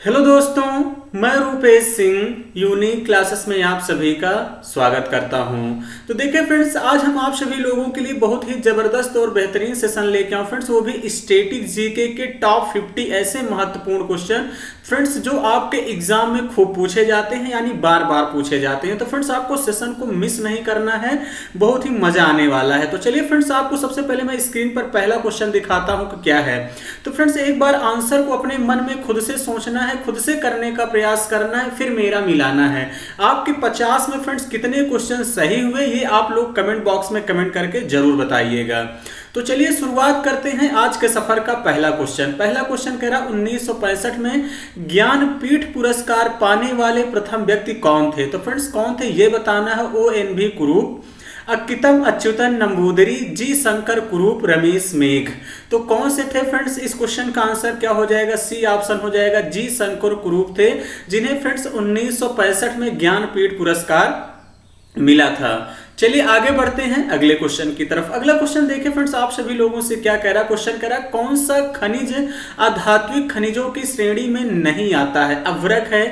Hello दोस्तों, मैं Rupesh Singh unique classes में आप सभी का स्वागत करता हूं। तो देखिए फ्रेंड्स, आज हम आप सभी लोगों के लिए बहुत ही जबरदस्त और बेहतरीन सेशन लेके आए फ्रेंड्स, वो भी स्टैटिक जीके के टॉप 50 ऐसे महत्वपूर्ण क्वेश्चन फ्रेंड्स जो आपके एग्जाम में खूब पूछे जाते हैं, यानी बार बार पूछे जाते हैं। तो फ्रेंड्स, आपको सेशन को मिस नहीं करना है, बहुत ही मजा आने वाला है। तो चलिए फ्रेंड्स, आपको सबसे पहले मैं स्क्रीन पर पहला क्वेश्चन दिखाता हूं कि क्या है। तो फ्रेंड्स, एक बार आंसर को अपने मन में खुद से सोचना है, खुद से करने का प्रयास करना है, फिर मेरा मिलाना है। आपके 50 में फ्रेंड्स कितने क्वेश्चन सही हुए, ये आप लोग कमेंट बॉक्स में कमेंट करके जरूर बताइएगा। तो चलिए शुरुआत करते हैं आज के सफर का पहला क्वेश्चन। पहला क्वेश्चन कह रहा 1965 में ज्ञानपीठ पुरस्कार पाने वाले प्रथम व्यक्ति कौन थे। तो फ्रेंड्स, कौन थे ये बताना है। ONV कुरूप, अक्कितम अच्युतन नंबूदरी, जी शंकर कुरूप, रमेश मेघ। तो कौन से थे फ्रेंड्स, इस क्वेश्चन का आंसर क्या हो जाएगा, सी ऑप्शन हो जाएगा, जी शंकर कुरूप थे, जिन्हें फ्रेंड्स 1965 में ज्ञानपीठ पुरस्कार मिला था। चलिए आगे बढ़ते हैं अगले क्वेश्चन की तरफ। अगला क्वेश्चन देखिए फ्रेंड्स, आप सभी लोगों से क्या कह रहा है। क्वेश्चन कह रहा है कौन सा खनिज अधात्विक खनिजों की श्रेणी में नहीं आता है। अभ्रक है,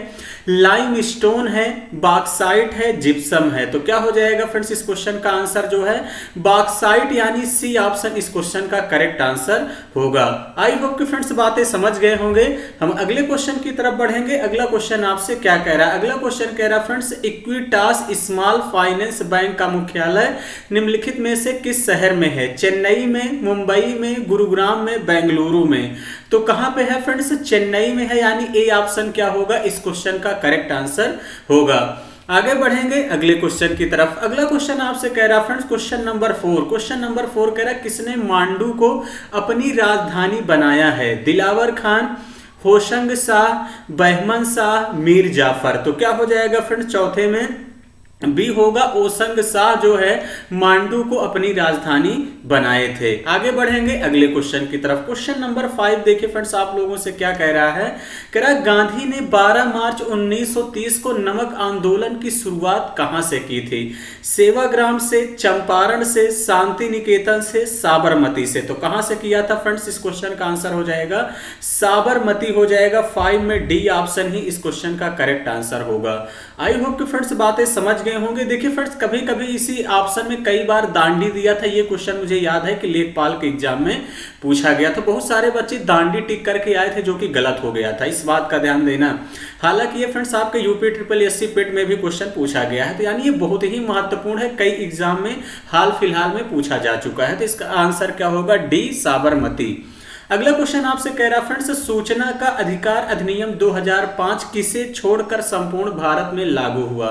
लाइमस्टोन है, बॉक्साइट है, जिप्सम है। तो क्या हो जाएगा फ्रेंड्स, इस क्वेश्चन का आंसर जो है बॉक्साइट, यानी सी ऑप्शन इस क्वेश्चन का करेक्ट आंसर होगा। आई होप कि फ्रेंड्स बातें समझ गए होंगे। हम अगले क्वेश्चन की तरफ बढ़ेंगे। अगला क्वेश्चन आपसे क्या कह रहा है। अगला क्वेश्चन कह रहा है friends, Equitas small finance bank का मुख्यालय निम्नलिखित में से किस शहर में है। चेन्नई में, मुंबई में, गुरुग्राम में, बेंगलुरु में। तो कहां पे है फ्रेंड्स, चेन्नई में है, यानी ए ऑप्शन क्या होगा, इस क्वेश्चन का करेक्ट आंसर होगा। आगे बढ़ेंगे अगले क्वेश्चन की तरफ। अगला क्वेश्चन आपसे कह रहा है friends, question number 4। Question number 4 कह रहा है किसने मांडू को अपनी राजधानी बनाया है। दिलावर खान, होशंग शाह, बहमन शाह, मीर जाफर। तो क्या हो जाएगा फ्रेंड्स, चौथे में बी होगा, ओसंग शाह जो है मांडू को अपनी राजधानी बनाए थे। आगे बढ़ेंगे अगले क्वेश्चन की तरफ। क्वेश्चन नंबर 5 देखिए फ्रेंड्स, आप लोगों से क्या कह रहा है। कह रहा है गांधी ने 12 मार्च 1930 को नमक आंदोलन की शुरुआत कहां से की थी। सेवाग्राम से, चंपारण से, शांति निकेतन से, साबरमती से। तो कहां से किया था फ्रेंड्स, इस क्वेश्चन का आंसर हो जाएगा साबरमती हो जाएगा। 5 में डी ऑप्शन ही इस क्वेश्चन का करेक्ट आंसर होगा। आई होप कि फ्रेंड्स बातें समझ गए होंगे। देखिए फ्रेंड्स, कभी कभी इसी ऑप्शन में कई बार दांडी दिया था। ये क्वेश्चन मुझे याद है कि लेखपाल के एग्जाम में पूछा गया था। बहुत सारे बच्चे दांडी टिक करके आए थे, जो कि गलत हो गया था, इस बात का ध्यान देना। हालांकि ये फ्रेंड्स आपके यूपी SSSC पेट में भी क्वेश्चन पूछा गया है, तो यानी ये बहुत ही महत्वपूर्ण है, कई एग्जाम में हाल फिलहाल में पूछा जा चुका है। तो इसका आंसर क्या होगा, डी साबरमती। अगला क्वेश्चन आपसे कह रहा फ्रेंड्स, सूचना का अधिकार अधिनियम 2005 किसे छोड़कर संपूर्ण भारत में लागू हुआ।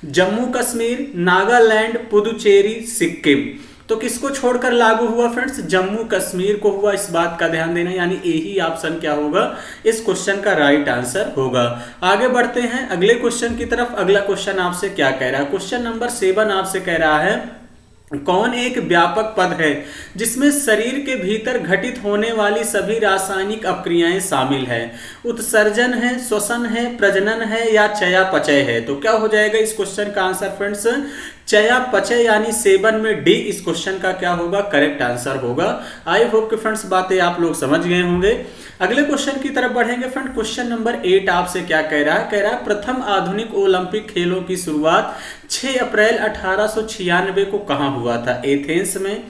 जम्मू कश्मीर, नागालैंड, पुदुचेरी, सिक्किम। तो किसको छोड़कर लागू हुआ फ्रेंड्स, जम्मू कश्मीर को हुआ, इस बात का ध्यान देना, यानी ए ही ऑप्शन क्या होगा, इस क्वेश्चन का राइट आंसर होगा। आगे बढ़ते हैं अगले क्वेश्चन की तरफ। अगला क्वेश्चन आपसे क्या कह रहा है। क्वेश्चन नंबर 7 आपसे कह रहा है कौन एक व्यापक पद है जिसमें शरीर के भीतर घटित होने वाली सभी रासायनिक अपक्रियाएं शामिल है। उत्सर्जन है, श्वसन है, प्रजनन है, या चयापचय है। तो क्या हो जाएगा इस क्वेश्चन का आंसर फ्रेंड्स, चयापचय, यानी 7 में डी इस क्वेश्चन का क्या होगा, करेक्ट आंसर होगा। आई होप कि फ्रेंड्स बातें आप लोग समझ गए होंगे। अगले क्वेश्चन की तरफ बढ़ेंगे फ्रेंड। क्वेश्चन नंबर 8 आपसे क्या कह रहा है। कह रहा है प्रथम आधुनिक ओलंपिक खेलों की शुरुआत 6 अप्रैल 1896 को कहां हुआ था। एथेंस में,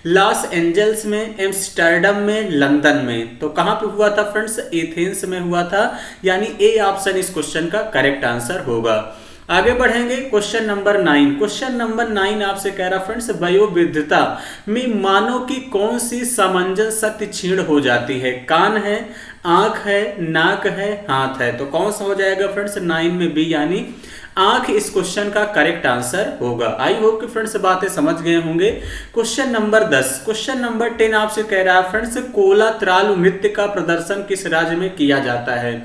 लॉस एंजल्स में, एम्स्टर्डम में, लंदन में। तो कहां पे हुआ था फ्रेंड्स, एथेंस में हुआ था, यानी ए ऑप्शन इस क्वेश्चन का करेक्ट आंसर होगा। आगे बढ़ेंगे क्वेश्चन नंबर 9। क्वेश्चन नंबर 9 आपसे कह रहा फ्रेंड्स, वयोवृद्धता में मानव की कौन सी सामंजस्य शक्ति क्षीण हो जाती है। कान है, आंख है, नाक है, हाथ है। तो कौन सा हो जाएगा फ्रेंड्स, 9 में बी, यानी आंख इस क्वेश्चन का करेक्ट आंसर होगा। आई होप कि फ्रेंड्स बातें समझ गए होंगे। Question number 10। क्वेश्चन नंबर 10 आपसे कह रहा है फ्रेंड्स, कोलात्राल नृत्य का प्रदर्शन किस राज्य में किया जाता है।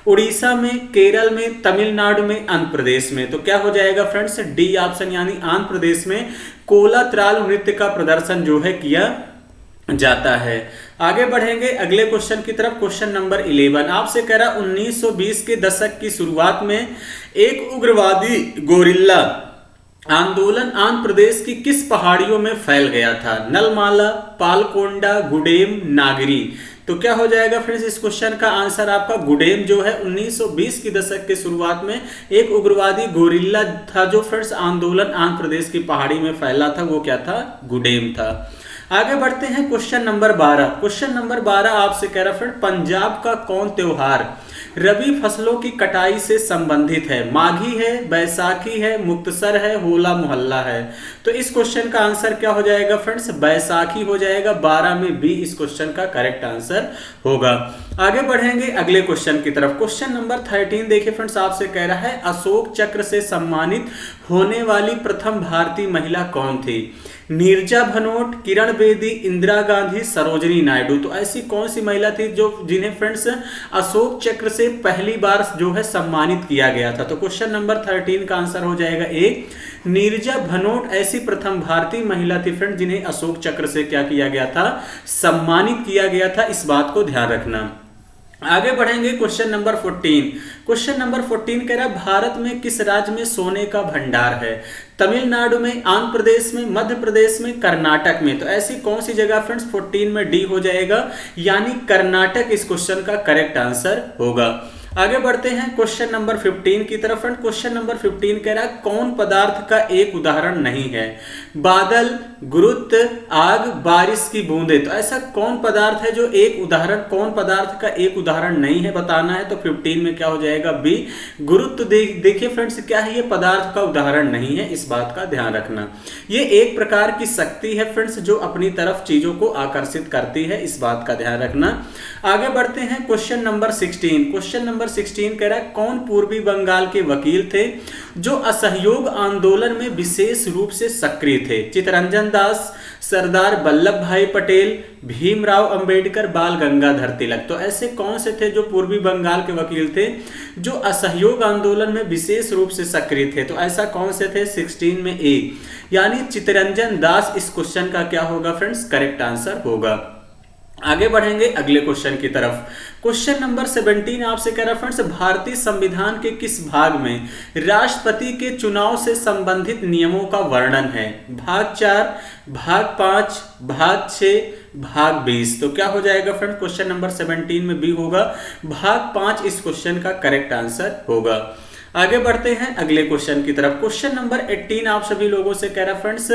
उड़ीसा में, केरल में, तमिलनाडु में, आंध्र प्रदेश में। तो क्या हो जाएगा फ्रेंड्स, डी ऑप्शन, यानी आंध्र प्रदेश में कोलात्राल नृत्य का प्रदर्शन जो है किया जाता है। आगे बढ़ेंगे अगले क्वेश्चन की तरफ। क्वेश्चन नंबर 11 आपसे कह रहा 1920 के दशक की शुरुआत में एक उग्रवादी गोरिल्ला आंदोलन आंध्र प्रदेश की किस पहाड़ियों में फैल गया था। नलमाला, पालकोंडा, गुडेम, नागरी। तो क्या हो जाएगा फ्रेंड्स इस क्वेश्चन का आंसर आपका गुडेम जो है 1920 की दशक के शुरुआत में एक उग्रवादी गोरिल्ला था जो फ्रेंड्स आंदोलन आंध्र प्रदेश की पहाड़ी में फैला था, वो क्या था, गुडेम था। आगे बढ़ते हैं क्वेश्चन नंबर 12। क्वेश्चन नंबर 12 आपसे कह रहा फ्रेंड पंजाब का कौन त्योहार रबी फसलों की कटाई से संबंधित है? माघी है, बैसाखी है, मुक्तसर है, होला मोहल्ला है। तो इस क्वेश्चन का आंसर क्या हो जाएगा फ्रेंड्स, बैसाखी हो जाएगा। 12 में बी इस क्वेश्चन का करेक्ट आंसर होगा। आगे बढ़ेंगे अगले क्वेश्चन की तरफ। क्वेश्चन नंबर 13 देखिए फ्रेंड्स, आपसे कह रहा है अशोक चक्र से सम्मानित होने वाली प्रथम भारतीय महिला कौन थी? नीरजा भनोट, किरण बेदी, इंदिरा गांधी, सरोजिनी नायडू। तो ऐसी कौन सी महिला थी जो जिन्हें फ्रेंड्स अशोक चक्र से पहली बार जो है सम्मानित किया गया था? तो क्वेश्चन नंबर 13 का आंसर हो जाएगा ए, नीरजा भनोट ऐसी प्रथम भारतीय महिला थी फ्रेंड जिन्हें अशोक चक्र से क्या किया गया था, सम्मानित किया गया था। इस बात को ध्यान रखना। आगे बढ़ेंगे क्वेश्चन नंबर 14। क्वेश्चन नंबर 14 कह रहा है भारत में किस राज्य में सोने का भंडार है? तमिलनाडु में, आंध्र प्रदेश में, मध्य प्रदेश में, कर्नाटक में। तो ऐसी कौन सी जगह फ्रेंड्स 14 में डी हो जाएगा, यानी कर्नाटक इस क्वेश्चन का करेक्ट आंसर होगा। आगे बढ़ते हैं क्वेश्चन नंबर 15 की तरफ। फ्रेंड क्वेश्चन नंबर 15 कह रहा है कौन पदार्थ का एक उदाहरण नहीं है? बादल, गुरुत्व, आग, बारिश की बूंदे। तो ऐसा कौन पदार्थ है जो एक उदाहरण, कौन पदार्थ का एक उदाहरण नहीं है बताना है? तो 15 में क्या हो जाएगा, बी, गुरुत्व। देखिए फ्रेंड्स क्या है, ये पदार्थ का उदाहरण नहीं है, इस बात का ध्यान रखना। ये एक प्रकार की शक्ति है फ्रेंड्स जो अपनी तरफ चीजों को आकर्षित करती है, इस बात का ध्यान रखना। आगे बढ़ते हैं क्वेश्चन नंबर 16। क्वेश्चन नंबर 16 कह रहा है कौन पूर्वी बंगाल के वकील थे जो असहयोग आंदोलन में विशेष रूप से सक्रिय थे? चित्तरंजन दास, सरदार वल्लभ भाई पटेल, भीमराव अंबेडकर, बाल गंगाधर तिलक। तो ऐसे कौन से थे जो पूर्वी बंगाल के वकील थे जो असहयोग आंदोलन में विशेष रूप से सक्रिय थे? तो ऐसा कौन से थे? 16 में ए, यानी चित्तरंजन दास इस क्वेश्चन का क्या होगा फ्रेंड्स, करेक्ट आंसर होगा। आगे बढ़ेंगे अगले क्वेश्चन की तरफ। क्वेश्चन नंबर 17 आपसे कह रहा है फ्रेंड्स भारतीय संविधान के किस भाग में राष्ट्रपति के चुनाव से संबंधित नियमों का वर्णन है? भाग 4, भाग 5, भाग 6, भाग 20। तो क्या हो जाएगा फ्रेंड, क्वेश्चन नंबर 17 में बी होगा, भाग 5 इस क्वेश्चन का करेक्ट आंसर होगा। आगे बढ़ते हैं अगले क्वेश्चन की तरफ। क्वेश्चन नंबर 18 आप सभी लोगों से कह रहा है फ्रेंड्स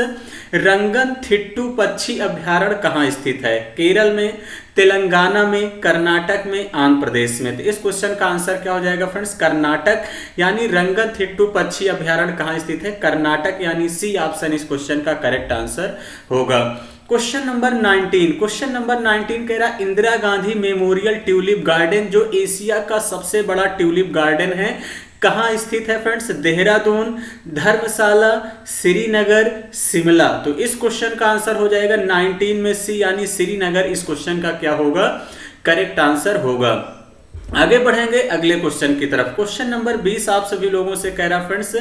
रंगन थिट्टू पक्षी अभ्यारण्य कहाँ स्थित है? केरल में, तेलंगाना में, कर्नाटक में, आंध्र प्रदेश में। तो इस क्वेश्चन का आंसर क्या हो जाएगा फ्रेंड्स, कर्नाटक, यानी रंगन थिट्टू पक्षी अभ्यारण्य कहाँ स्थित है? कर्नाटक, यानी सी ऑप्शन इस क्वेश्चन का करेक्ट आंसर होगा। Question number 19। क्वेश्चन नंबर 19 कह रहा Indira Gandhi memorial tulip garden जो एशिया का सबसे बड़ा ट्यूलिप गार्डन है कहाँ स्थित है फ्रेंड्स? देहरादून, धर्मशाला, श्रीनगर, शिमला। तो इस क्वेश्चन का आंसर हो जाएगा 19 में सी, यानी श्रीनगर इस क्वेश्चन का क्या होगा, करेक्ट आंसर होगा। आगे बढ़ेंगे अगले क्वेश्चन की तरफ। क्वेश्चन नंबर 20 आप सभी लोगों से कह रहा फ्रेंड्स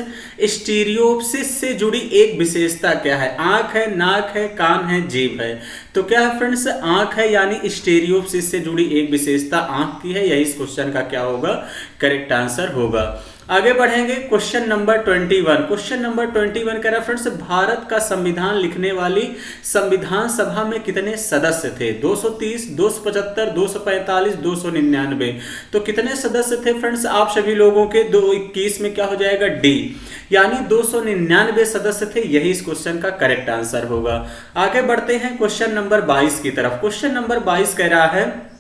स्टीरियोप्सिस से जुड़ी एक विशेषता क्या है? आंख है, नाक है, कान है, जीभ है। तो क्या है फ्रेंड्स, आंख है, यानी स्टीरियोप्सिस से जुड़ी एक विशेषता आंख की है, यही इस क्वेश्चन का क्या होगा, करेक्ट आंसर होगा। आगे बढ़ेंगे क्वेश्चन नंबर 21। क्वेश्चन नंबर 21 कह रहा फ्रेंड्स भारत का संविधान लिखने वाली संविधान सभा में कितने सदस्य थे? 230, 275, 245, 299। तो कितने सदस्य थे फ्रेंड्स आप सभी लोगों के? 221 में क्या हो जाएगा, डी, यानी 299 सदस्य थे, यही इस क्वेश्चन का करेक्ट आंसर होगा। आगे बढ़ते हैं क्वेश्चन नंबर 22 की तरफ। क्वेश्चन नंबर 22 कह रहा है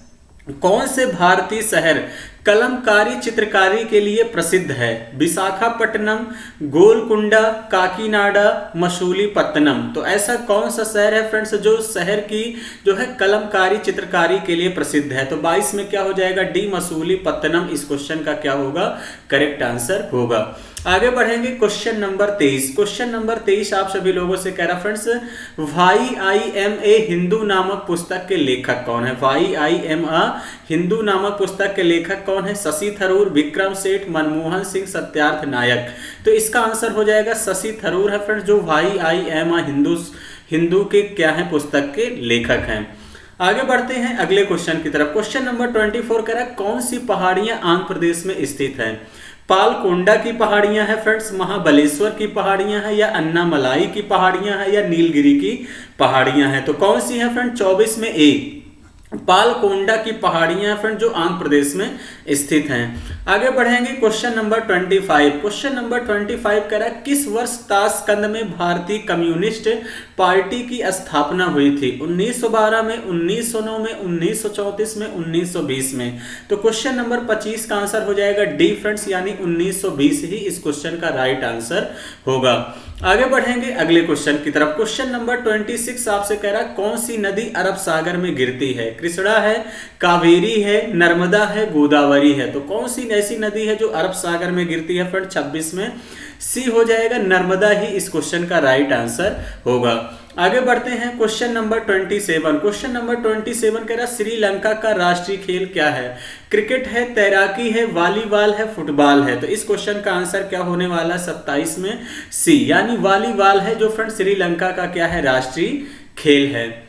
कौन से भारतीय शहर कलमकारी चित्रकारी के लिए प्रसिद्ध है? विशाखापट्टनम, गोलकुंडा, काकीनाडा, मसूलीपट्टनम। तो ऐसा कौन सा शहर है फ्रेंड्स जो शहर की जो है कलमकारी चित्रकारी के लिए प्रसिद्ध है? तो 22 में क्या हो जाएगा, डी, मसूलीपट्टनम इस क्वेश्चन का क्या होगा, करेक्ट आंसर होगा। आगे बढ़ेंगे क्वेश्चन नंबर 23। क्वेश्चन नंबर 23 आप सभी लोगों से कह रहा फ्रेंड्स YIMA हिंदू नामक पुस्तक के लेखक कौन है? YIMA हिंदू नामक पुस्तक के लेखक कौन है? शशि थरूर, विक्रम सेठ, मनमोहन सिंह, सत्यार्थ नायक। तो इसका आंसर हो जाएगा शशि थरूर है फ्रेंड्स जो YIMA हिंदू के क्या है, पुस्तक के लेखक हैं। आगे बढ़ते हैं अगले क्वेश्चन की तरफ। क्वेश्चन नंबर 24 कह रहा है कौन सी पहाड़ियां आंध्र प्रदेश में स्थित हैं? पालकोंडा की पहाड़ियां हैं फ्रेंड्स, महाबलेश्वर की पहाड़ियां हैं, या अन्नामलाई की पहाड़ियां हैं, या नीलगिरी की पहाड़ियां हैं। तो कौन सी है फ्रेंड? 24 में ए, पालकोंडा की पहाड़ियां फ्रेंड जो आंध्र प्रदेश में स्थित हैं। आगे बढ़ेंगे क्वेश्चन नंबर 25। क्वेश्चन नंबर 25 कह रहा है किस वर्ष ताशकंद में भारतीय कम्युनिस्ट पार्टी की स्थापना हुई थी? 1912 में, 1909 में, 1934 में, 1920 में। तो क्वेश्चन नंबर 25 का आंसर हो जाएगा डी फ्रेंड्स, यानी 1920 ही इस क्वेश्चन का राइट आंसर होगा। आगे बढ़ेंगे अगले क्वेश्चन की तरफ। क्वेश्चन नंबर 26 आपसे कह रहा है कौन सी नदी अरब सागर में गिरती है? कृष्णा है, कावेरी है, नर्मदा है, गोदावरी है। तो कौन सी ऐसी नदी है जो अरब सागर में गिरती है फ्रेंड? 26 में सी हो जाएगा, नर्मदा ही इस क्वेश्चन का राइट आंसर होगा। आगे बढ़ते हैं क्वेश्चन नंबर 27। क्वेश्चन नंबर 27 कह रहा है श्रीलंका का राष्ट्रीय खेल क्या है? क्रिकेट है, तैराकी है, वॉलीबॉल है, फुटबॉल है। तो इस क्वेश्चन का आंसर क्या होने वाला है? 27 में सी, यानी वॉलीबॉल है जो फ्रेंड श्रीलंका का क्या है? राष्ट्रीय खेल है।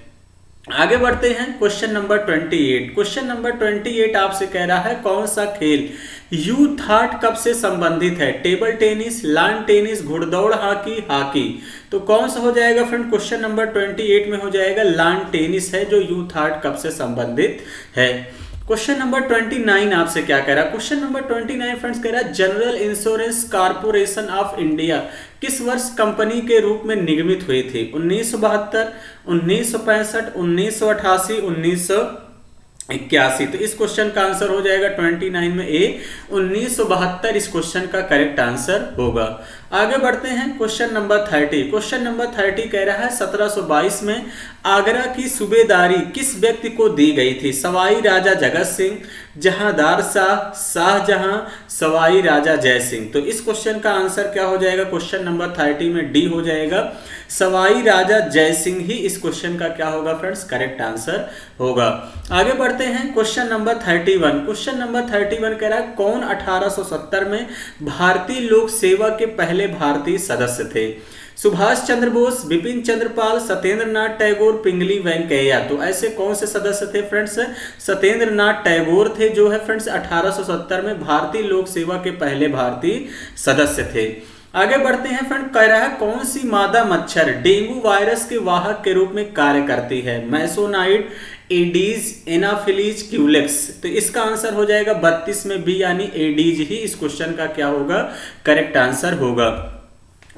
आगे बढ़ते हैं क्वेश्चन नंबर 28। क्वेश्चन नंबर 28 आपसे कह रहा है कौन सा खेल यूथाट कप से संबंधित है? टेबल टेनिस, लॉन टेनिस, घुड़दौड़ हॉकी, हॉकी। तो कौन सा हो जाएगा फ्रेंड? क्वेश्चन नंबर 28 में हो जाएगा लॉन टेनिस है जो यूथाट कप से संबंधित है। क्वेश्चन नंबर 29 आपसे क्या कह रहा है? क्वेश्चन नंबर 29 फ्रेंड्स कह रहा है general insurance corporation of India किस वर्ष कंपनी के रूप में निगमित हुई थी? 1972, 1965, 1988, 1981। तो इस क्वेश्चन का आंसर हो जाएगा 29 में ए, 1972 इस क्वेश्चन का करेक्ट आंसर होगा। आगे बढ़ते हैं क्वेश्चन नंबर 30। क्वेश्चन नंबर 30 कह रहा है 1722 में आगरा की सूबेदारी किस व्यक्ति को दी गई थी? सवाई राजा जगत सिंह, जहांदार शाह, शाहजहां, सवाई राजा जय सिंह। तो इस क्वेश्चन का आंसर क्या हो जाएगा? क्वेश्चन नंबर 30 में डी हो जाएगा, सवाई राजा जय सिंह ही इस क्वेश्चन का क्या होगा फ्रेंड्स? करेक्ट आंसर होगा। आगे बढ़ते हैं क्वेश्चन नंबर 31। क्वेश्चन नंबर 31 कह रहा है कौन 1870 में भारतीय लोक सेवा के पहले भारतीय सदस्य थे? सुभाष चंद्र बोस, बिपिन चंद्र पाल, सत्येंद्र नाथ टैगोर, पिंगली वेंकैया। तो ऐसे कौन से सदस्य थे फ्रेंड्स? सत्येंद्र नाथ टैगोर थे जो है फ्रेंड्स 1870 में भारतीय लोक सेवा के पहले भारतीय सदस्य थे। आगे बढ़ते हैं फ्रेंड, कह रहा है कौन सी मादा मच्छर डेंगू वायरस के वाहक के रूप में कार्य करती है? मैसोनाइड, एडीज, एनाफिलीज, क्यूलेक्स। तो इसका आंसर हो जाएगा 32 में बी, यानी एडीज ही इस क्वेश्चन का क्या होगा? करेक्ट आंसर होगा।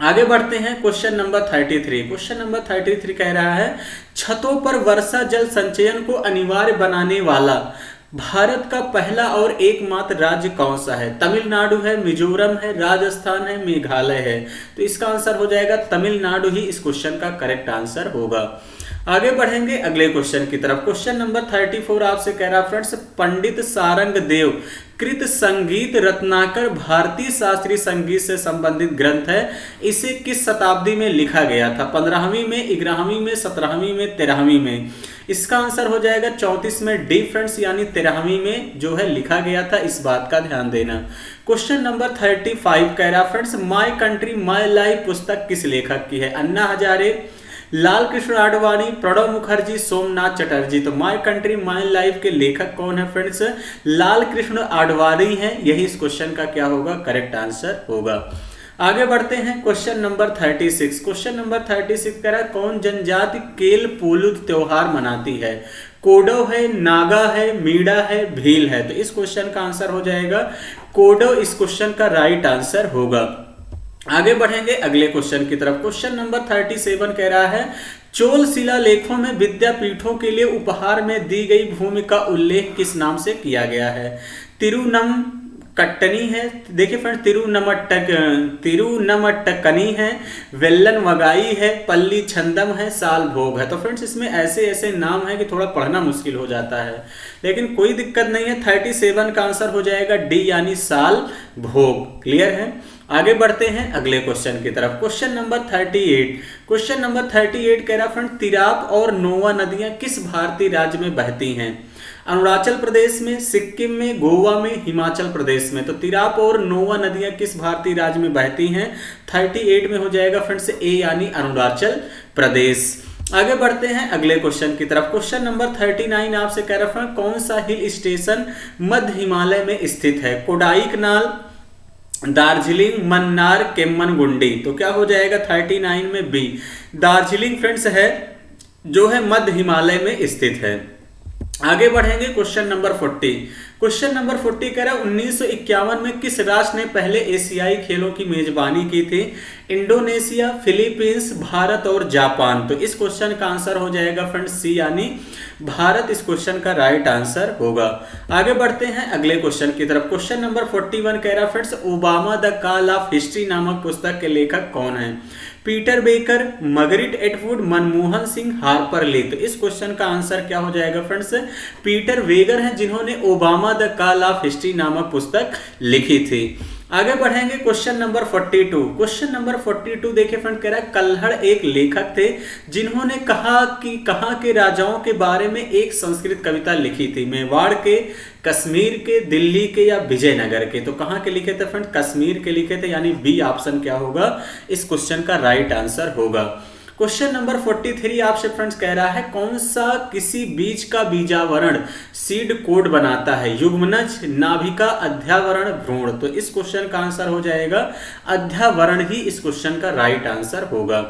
आगे बढ़ते हैं क्वेश्चन नंबर 33। क्वेश्चन नंबर 33 कह रहा है छतों पर वर्षा जल संचयन को अनिवार्य बनाने वाला भारत का पहला और एकमात्र राज्य कौन सा है? तमिलनाडु है, मिजोरम है, राजस्थान है, मेघालय है। तो इसका आंसर हो जाएगा तमिलनाडु ही इस क्वेश्चन का करेक्ट आंसर होगा। आगे बढ़ेंगे अगले क्वेश्चन की तरफ। क्वेश्चन नंबर 34 आपसे कह रहा है फ्रेंड्स पंडित सारंग देव कृत संगीत रत्नाकर भारतीय शास्त्रीय संगीत से संबंधित ग्रंथ है। इसे किस शताब्दी में लिखा गया था? 15वीं में, 11वीं में, 17वीं में, 13वीं में। इसका आंसर हो जाएगा 34 में डी फ्रेंड्स, यानी 13वीं में जो है लिखा गया था। इस बात का ध्यान देना। क्वेश्चन नंबर 35 कह रहा friends my country my life पुस्तक किस लेखक की है? अन्ना हजारे, लाल कृष्ण आडवाणी, प्रणब मुखर्जी, सोमनाथ चटर्जी। तो माय कंट्री माय लाइफ के लेखक कौन है फ्रेंड्स? लाल कृष्ण आडवाणी है, यही इस क्वेश्चन का क्या होगा? करेक्ट आंसर होगा। आगे बढ़ते हैं क्वेश्चन नंबर 36। क्वेश्चन नंबर 36 कह रहा है कौन जनजाति केल पोलुद त्योहार मनाती है? कोडो है, नागा है, मीणा है, भील है। तो इस क्वेश्चन का आंसर हो जाएगा कोडो इस क्वेश्चन का राइट आंसर होगा। आगे बढ़ेंगे अगले क्वेश्चन की तरफ। क्वेश्चन नंबर 37 कह रहा है चोल शिलालेखों में विद्यापीठों के लिए उपहार में दी गई भूमि का उल्लेख किस नाम से किया गया है? तिरुनमकट्टनी है, देखिए फ्रेंड तिरुनमट्टकनी है, वेल्लन वगाई है, पल्ली छंदम है, साल भोग है। तो फ्रेंड्स इसमें ऐसे ऐसे नाम है कि थोड़ा पढ़ना मुश्किल हो जाता है, लेकिन कोई दिक्कत नहीं है। 37 का आंसर हो जाएगा डी, यानी साल भोग। क्लियर है? आगे बढ़ते हैं अगले क्वेश्चन की तरफ। Question number 38। क्वेश्चन नंबर 38 कह रहा फ्रेंड तिराप और नोवा नदियां किस भारतीय राज्य में बहती हैं? अरुणाचल प्रदेश में, सिक्किम में, गोवा में, हिमाचल प्रदेश में। तो तिराप और नोवा नदियां किस भारतीय राज्य में बहती हैं? 38 में हो जाएगा फ्रेंड्स ए, यानी अरुणाचल प्रदेश। आगे बढ़ते हैं अगले क्वेश्चन की तरफ। क्वेश्चन नंबर 39 आपसे कह रहा है कौन सा हिल स्टेशन मध्य हिमालय में स्थित है? कोडाईकनाल, दार्जिलिंग, मन्नार, केम्मनगुंडी। तो क्या हो जाएगा 39 में बी, दार्जिलिंग फ्रेंड्स है जो है मध्य हिमालय में स्थित है। आगे बढ़ेंगे क्वेश्चन नंबर 40। क्वेश्चन नंबर 40 कह रहा है 1951 में किस राष्ट्र ने पहले एशियाई खेलों की मेजबानी की थी? इंडोनेशिया, फिलीपींस, भारत और जापान। तो इस क्वेश्चन का आंसर हो जाएगा फ्रेंड्स सी, यानी भारत इस क्वेश्चन का राइट आंसर होगा। आगे बढ़ते हैं अगले क्वेश्चन की तरफ। क्वेश्चन नंबर 41 कह रहा है friends Obama the call of history नामक पुस्तक के लेखक कौन है? Peter Baker, Margaret Atwood, Manmohan Singh, Harper Lee. तो इस क्वेश्चन का आंसर क्या हो जाएगा फ्रेंड्स? पीटर वेगर हैं जिन्होंने Obama the call of history नामक पुस्तक लिखी थी। आगे बढ़ेंगे क्वेश्चन नंबर 42। क्वेश्चन नंबर 42 देखिए फ्रेंड, कह रहा है कल्हड़ एक लेखक थे जिन्होंने कहा कि कहां के राजाओं के बारे में एक संस्कृत कविता लिखी थी? मेवाड़ के, कश्मीर के, दिल्ली के या विजयनगर के? तो कहां के लिखे थे फ्रेंड? कश्मीर के लिखे थे, यानी बी ऑप्शन क्या होगा इस क्वेश्चन का राइट आंसर होगा। क्वेश्चन नंबर 43 आपसे फ्रेंड्स कह रहा है कौन सा किसी बीज का बीजावरण सीड कोड बनाता है? युग्मनज, नाभिका, अध्यावरण, भ्रूण। तो इस क्वेश्चन का आंसर हो जाएगा अध्यावरण ही इस क्वेश्चन का राइट आंसर होगा।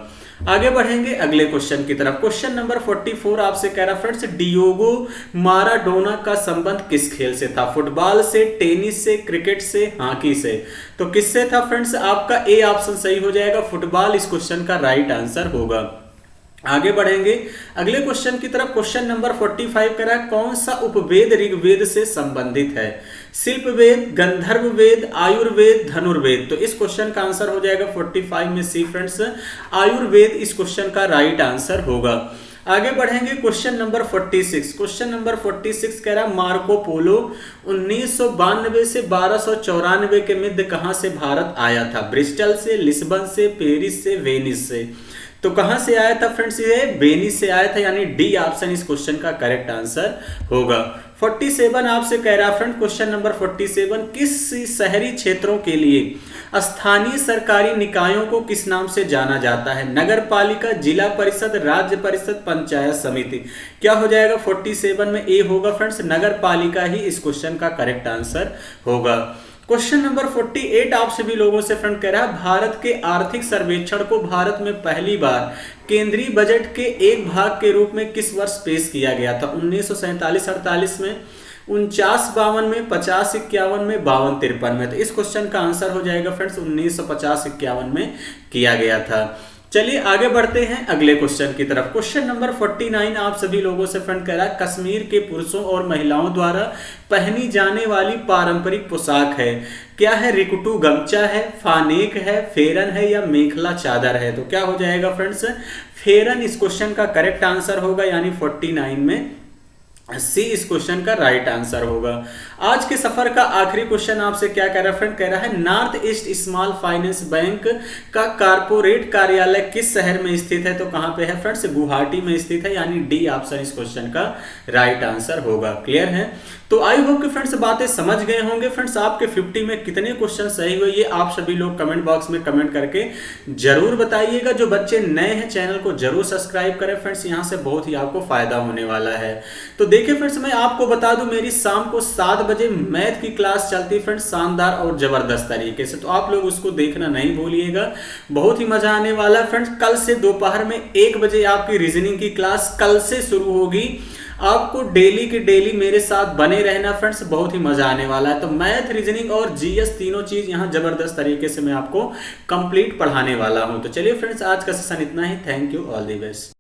आगे बढ़ेंगे अगले क्वेश्चन की तरफ। क्वेश्चन नंबर 44 आपसे कह रहा फ्रेंड्स डियोगो माराडोना का संबंध किस खेल से था? फुटबॉल से, टेनिस से, क्रिकेट से, हॉकी से? तो किससे था फ्रेंड्स? आपका ए ऑप्शन सही हो जाएगा, फुटबॉल इस क्वेश्चन का राइट आंसर होगा। आगे बढ़ेंगे अगले क्वेश्चन की तरफ। क्वेश्चन नंबर 45 कह रहा है कौन सा उपवेद ऋग्वेद से संबंधित है? शिल्प वेद, गंधर्व वेद, आयुर्वेद, धनुर्वेद। तो इस क्वेश्चन का आंसर हो जाएगा 45 में सी फ्रेंड्स, आयुर्वेद इस क्वेश्चन का राइट आंसर होगा। आगे बढ़ेंगे क्वेश्चन नंबर 46। क्वेश्चन नंबर 46 कह रहा है मार्को पोलो 1992 से 1294 के मध्य कहां से भारत आया था? ब्रिस्टल से, लिस्बन से, पेरिस से, वेनिस से? तो कहां से आया था फ्रेंड्स? ये वेनिस से आया था, यानी डी ऑप्शन इस क्वेश्चन का करेक्ट आंसर होगा। 47 आपसे कह रहा फ्रेंड, क्वेश्चन नंबर 47 किस शहरी क्षेत्रों के लिए स्थानीय सरकारी निकायों को किस नाम से जाना जाता है? नगर पालिका, जिला परिषद, राज्य परिषद, पंचायत समिति? क्या हो जाएगा 47 में? ए होगा फ्रेंड्स, नगर पालिका ही इस क्वेश्चन का करेक्ट आंसर होगा। क्वेश्चन नंबर 48 आप सभी लोगों से फ्रेंड कह रहा है भारत के आर्थिक सर्वेक्षण को भारत में पहली बार केंद्रीय बजट के एक भाग के रूप में किस वर्ष पेश किया गया था? 1947-48 में, 49-52 में, 50-51 में, 52-53 में? तो इस क्वेश्चन का आंसर हो जाएगा फ्रेंड्स 1950-51 में किया गया था। चलिए आगे बढ़ते हैं अगले क्वेश्चन की तरफ। क्वेश्चन नंबर 49 आप सभी लोगों से फ्रेंड कह रहा है कश्मीर के पुरुषों और महिलाओं द्वारा पहनी जाने वाली पारंपरिक पोशाक है? क्या है? रिकुटू गमछा है, फानेक है, फेरन है या मेखला चादर है? तो क्या हो जाएगा फ्रेंड्स? फेरन इस क्वेश्चन का करेक्ट आंसर होगा, यानी 49 में सी इस क्वेश्चन का राइट आंसर होगा। आज के सफर का आखिरी क्वेश्चन आपसे क्या कह रहा है फ्रेंड? कह रहा है north east small finance bank का कारपोरेट कार्यालय किस शहर में स्थित है? तो कहां पे है फ्रेंड्स? गुवाहाटी में स्थित है, यानी डी ऑप्शन इस क्वेश्चन का राइट आंसर होगा। क्लियर है? तो आई होप कि फ्रेंड्स बातें समझ गए होंगे। फ्रेंड्स आपके 50 में कितने क्वेश्चन सही हुए ये आप सभी लोग कमेंट बॉक्स में कमेंट करके जरूर बताइएगा। जो बच्चे नए हैं चैनल को जरूर सब्सक्राइब करें फ्रेंड्स, यहाँ से बहुत ही आपको फायदा होने वाला है। तो देखिए फ्रेंड्स मैं आपको बता दूं मेरी शाम को 7 बजे मैथ की क्लास चलती है फ्रेंड्स, शानदार और जबरदस्त तरीके से, तो आप लोग उसको देखना नहीं भूलिएगा, बहुत ही मजा आने वाला है फ्रेंड्स। कल से दोपहर में 1 बजे आपकी रीजनिंग की क्लास कल से शुरू होगी। आपको डेली की डेली मेरे साथ बने रहना फ्रेंड्स, बहुत ही मजा आने वाला है। तो मैथ, रीजनिंग और जीएस तीनों चीज यहाँ जबरदस्त तरीके से मैं आपको कंप्लीट पढ़ाने वाला हूँ। तो चलिए फ्रेंड्स आज का सेशन इतना ही। Thank you, all the best.